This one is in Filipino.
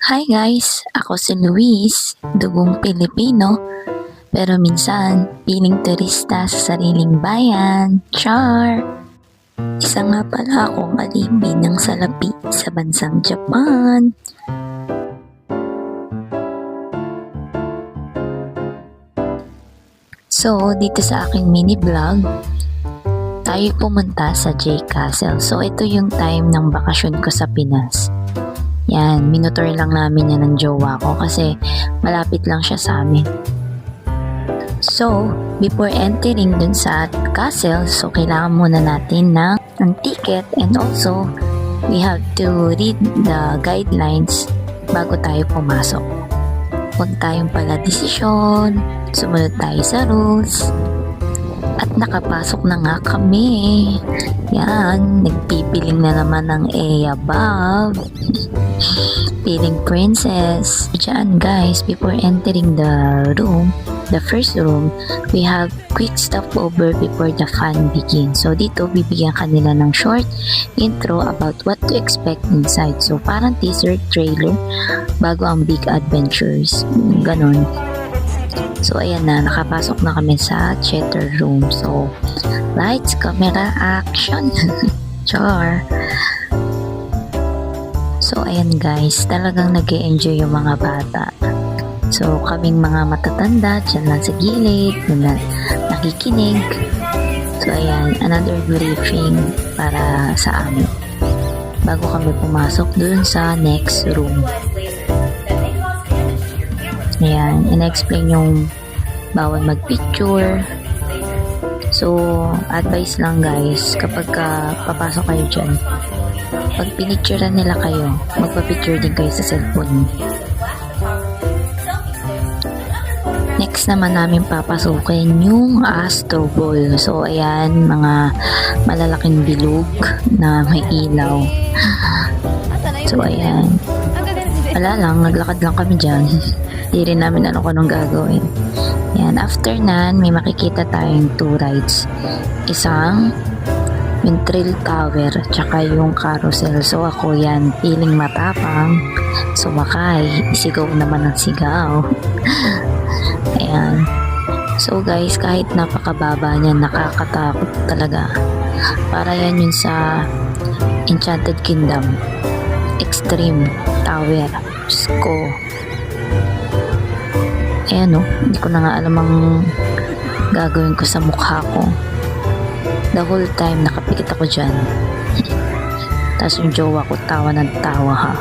Hi guys! Ako si Luis, dugong Pilipino, pero minsan piling turista sa sariling bayan. Char! Isa nga pala akong alipin ng salapi sa bansang Japan. So, dito sa aking mini vlog, tayo pumunta sa J Castle. So, ito yung time ng bakasyon ko sa Pinas. Yan, minutor lang namin yan ng jowa ko kasi malapit lang siya sa amin. So, before entering dun sa castle, so kailangan muna natin ng ticket and also we have to read the guidelines bago tayo pumasok. Huwag tayong pala desisyon, sumunod tayo sa rules. At nakapasok na nga kami. Yan, nagpipiling na naman ng above. Feeling princess. Diyan guys, before entering the room, the first room, we have quick stopover before the fun begins. So dito, bibigyan kanila ng short intro about what to expect inside. So parang teaser trailer bago ang big adventures. Ganon. So ayan na, nakapasok na kami sa theater room. So, lights, camera, action. Char. So ayan guys, talagang nag-e-enjoy yung mga bata. So kaming mga matatanda, dyan lang sa gilid, nakikinig. So ayan, another briefing para sa amin. Bago kami pumasok dun sa next room. Ayan, in-explain yung bawal mag-picture. So, advice lang guys, kapag papasok kayo dyan, pag pinicturean nila kayo, magpa-picture din kayo sa cellphone. Next naman namin papasukin yung Astro Ball. So, ayan, mga malalaking bilog na may ilaw. So, ayan. Wala lang, naglakad lang kami dyan. Di rin namin alam kung anong gagawin. Yan, after nan, may makikita tayong two rides. Isang yung Thrill Tower, tsaka yung carousel. So ako yan, feeling matapang, sumakay, isigaw naman ng sigaw. Ayan. So guys, kahit napakababa niya, nakakatakot talaga. Para yan yun sa Enchanted Kingdom. Extreme Tower. Sko. Ayan o, hindi ko na nga alam ang gagawin ko sa mukha ko. The whole time nakapikit ako dyan. Tapos yung jowa ko tawa ng tawa ha.